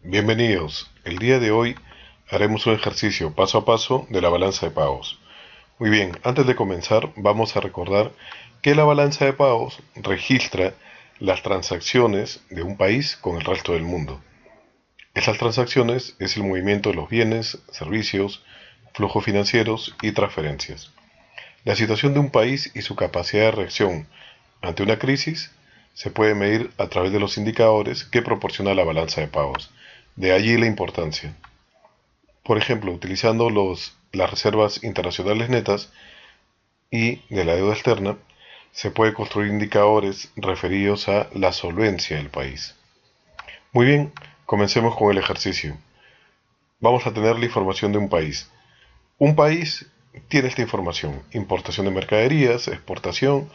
Bienvenidos. El día de hoy haremos un ejercicio paso a paso de la balanza de pagos. Muy bien, antes de comenzar vamos a recordar que la balanza de pagos registra las transacciones de un país con el resto del mundo. Esas transacciones es el movimiento de los bienes, servicios, flujos financieros y transferencias. La situación de un país y su capacidad de reacción ante una crisis se puede medir a través de los indicadores que proporciona la balanza de pagos. De allí la importancia. Por ejemplo, utilizando las reservas internacionales netas y de la deuda externa, se puede construir indicadores referidos a la solvencia del país. Muy bien, comencemos con el ejercicio. Vamos a tener la información de un país. Un país tiene esta información: importación de mercaderías, exportación,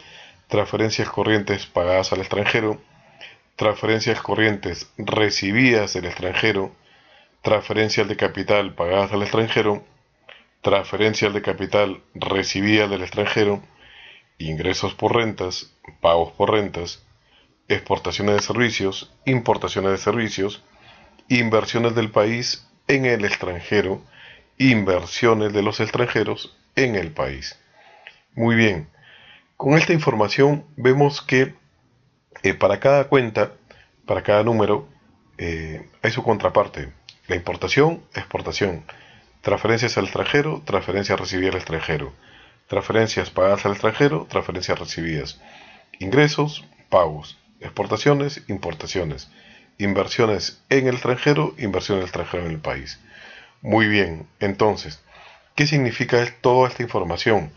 transferencias corrientes pagadas al extranjero, transferencias corrientes recibidas del extranjero, transferencias de capital pagadas al extranjero, transferencias de capital recibidas del extranjero, ingresos por rentas, pagos por rentas, exportaciones de servicios, importaciones de servicios, inversiones del país en el extranjero, inversiones de los extranjeros en el país. Muy bien, con esta información vemos que para cada cuenta, para cada número, hay su contraparte. La importación, exportación. Transferencias al extranjero, transferencias recibidas al extranjero. Transferencias pagadas al extranjero, transferencias recibidas. Ingresos, pagos. Exportaciones, importaciones. Inversiones en el extranjero, inversión en el extranjero en el país. Muy bien, entonces, ¿qué significa toda esta información?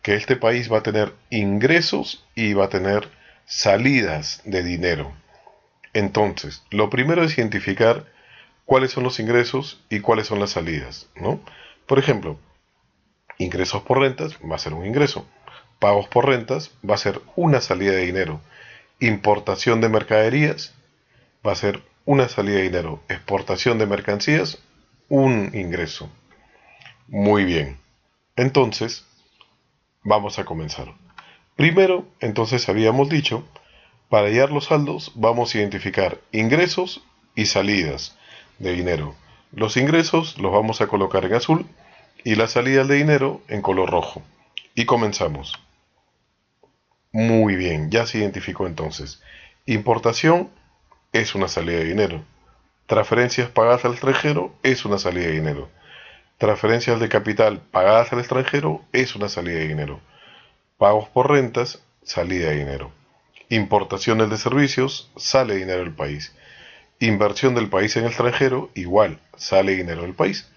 Que este país va a tener ingresos y va a tener salidas de dinero. Entonces, lo primero es identificar cuáles son los ingresos y cuáles son las salidas, ¿no? Por ejemplo, ingresos por rentas va a ser un ingreso, pagos por rentas va a ser una salida de dinero, importación de mercaderías va a ser una salida de dinero, exportación de mercancías, un ingreso. Muy bien, entonces vamos a comenzar. Primero, entonces habíamos dicho, para hallar los saldos vamos a identificar ingresos y salidas de dinero. Los ingresos los vamos a colocar en azul y las salidas de dinero en color rojo. Y comenzamos. Muy bien, ya se identificó entonces. Importación es una salida de dinero. Transferencias pagadas al extranjero es una salida de dinero. Transferencias de capital pagadas al extranjero es una salida de dinero. Pagos por rentas, salida de dinero. Importaciones de servicios, sale dinero del país. Inversión del país en el extranjero, igual, sale dinero del país.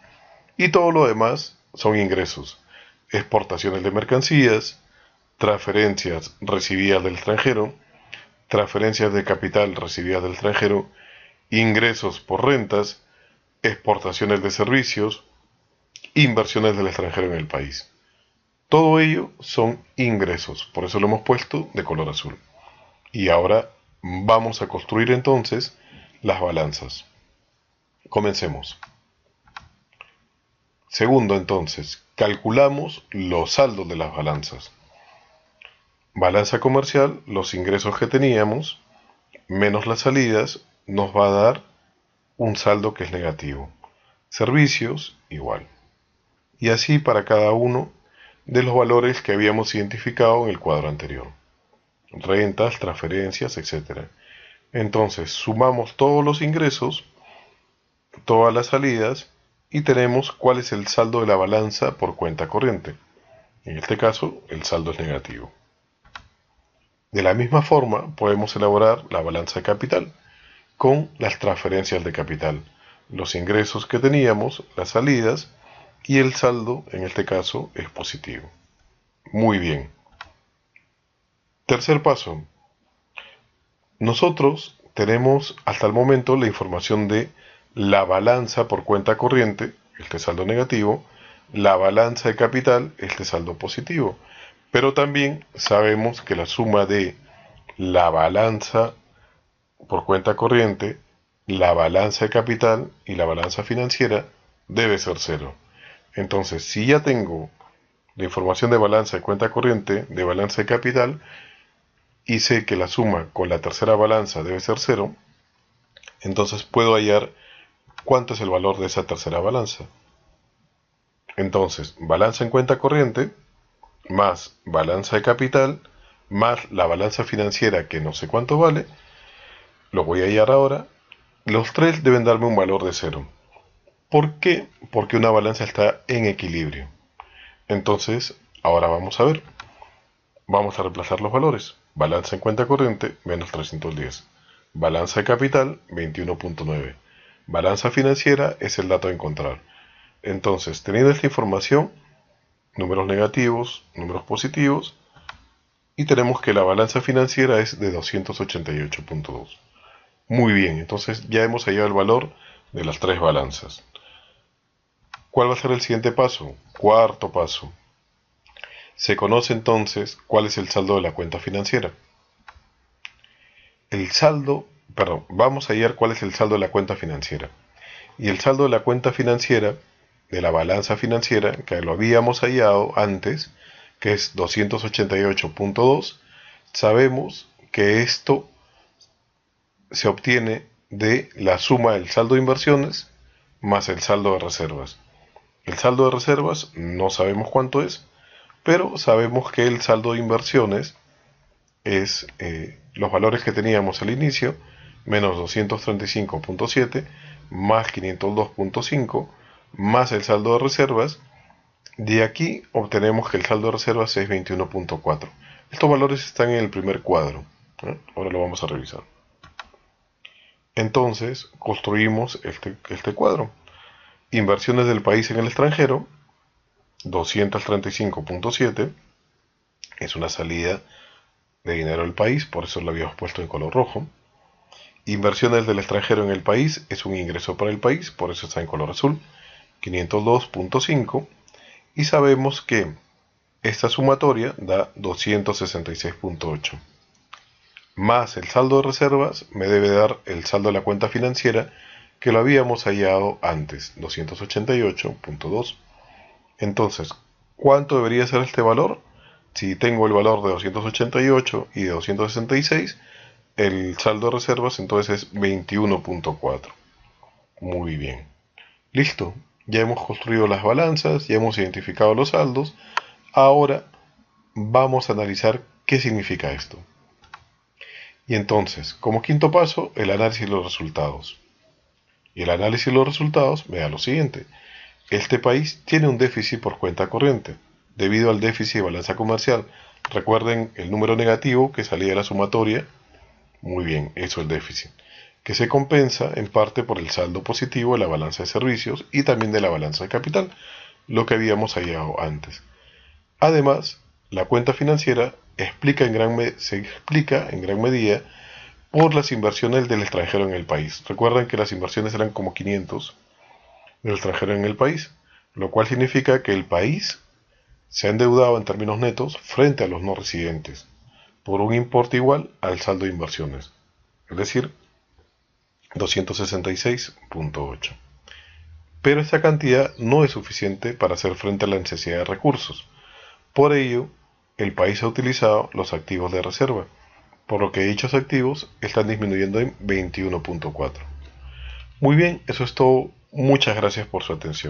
Y todo lo demás son ingresos. Exportaciones de mercancías, transferencias recibidas del extranjero, transferencias de capital recibidas del extranjero, ingresos por rentas, exportaciones de servicios, inversiones del extranjero en el país. Todo ello son ingresos, por eso lo hemos puesto de color azul. Y ahora vamos a construir entonces las balanzas. Comencemos. Segundo, entonces, calculamos los saldos de las balanzas. Balanza comercial, los ingresos que teníamos, menos las salidas, nos va a dar un saldo que es negativo. Servicios, igual. Y así para cada uno de los valores que habíamos identificado en el cuadro anterior. Rentas, transferencias, etc. Entonces, sumamos todos los ingresos, todas las salidas, y tenemos cuál es el saldo de la balanza por cuenta corriente. En este caso, el saldo es negativo. De la misma forma, podemos elaborar la balanza de capital con las transferencias de capital, los ingresos que teníamos, las salidas, y el saldo, en este caso, es positivo. Muy bien. Tercer paso. Nosotros tenemos hasta el momento la información de la balanza por cuenta corriente, este saldo negativo, la balanza de capital, este saldo positivo. Pero también sabemos que la suma de la balanza por cuenta corriente, la balanza de capital y la balanza financiera debe ser cero. Entonces, si ya tengo la información de balanza de cuenta corriente, de balanza de capital, y sé que la suma con la tercera balanza debe ser cero, entonces puedo hallar cuánto es el valor de esa tercera balanza. Entonces, balanza en cuenta corriente más balanza de capital más la balanza financiera, que no sé cuánto vale, lo voy a hallar ahora. Los tres deben darme un valor de cero. ¿Por qué? Porque una balanza está en equilibrio. Entonces, ahora vamos a ver. Vamos a reemplazar los valores. Balanza en cuenta corriente, menos 310. Balanza de capital, 21.9. Balanza financiera es el dato a encontrar. Entonces, teniendo esta información, números negativos, números positivos, y tenemos que la balanza financiera es de 288.2. Muy bien, entonces ya hemos hallado el valor de las tres balanzas. ¿Cuál va a ser el siguiente paso? Cuarto paso. Se conoce entonces cuál es el saldo de la cuenta financiera. Vamos a hallar cuál es el saldo de la cuenta financiera. Y el saldo de la cuenta financiera, de la balanza financiera, que lo habíamos hallado antes, que es 288.2, sabemos que esto se obtiene de la suma del saldo de inversiones más el saldo de reservas. El saldo de reservas no sabemos cuánto es, pero sabemos que el saldo de inversiones es los valores que teníamos al inicio, menos 235.7, más 502.5, más el saldo de reservas. De aquí obtenemos que el saldo de reservas es 21.4. Estos valores están en el primer cuadro. Ahora lo vamos a revisar. Entonces, construimos este cuadro. Inversiones del país en el extranjero, 235.7, es una salida de dinero del país, por eso lo habíamos puesto en color rojo. Inversiones del extranjero en el país es un ingreso para el país, por eso está en color azul, 502.5, y sabemos que esta sumatoria da 266.8. Más el saldo de reservas me debe dar el saldo de la cuenta financiera, que lo habíamos hallado antes, 288.2. Entonces, ¿cuánto debería ser este valor? Si tengo el valor de 288 y de 266, el saldo de reservas entonces es 21.4. Muy bien. Listo. Ya hemos construido las balanzas, ya hemos identificado los saldos. Ahora vamos a analizar qué significa esto. Y entonces, como quinto paso, el análisis de los resultados. Y el análisis de los resultados me da lo siguiente. Este país tiene un déficit por cuenta corriente, debido al déficit de balanza comercial. Recuerden el número negativo que salía de la sumatoria. Muy bien, eso es el déficit, que se compensa en parte por el saldo positivo de la balanza de servicios y también de la balanza de capital, lo que habíamos hallado antes. Además, la cuenta financiera se explica en gran medida por las inversiones del extranjero en el país. Recuerden que las inversiones eran como 500 del extranjero en el país, lo cual significa que el país se ha endeudado en términos netos frente a los no residentes, por un importe igual al saldo de inversiones, es decir, 266.8. Pero esta cantidad no es suficiente para hacer frente a la necesidad de recursos. Por ello, el país ha utilizado los activos de reserva, por lo que dichos activos están disminuyendo en 21.4. Muy bien, eso es todo. Muchas gracias por su atención.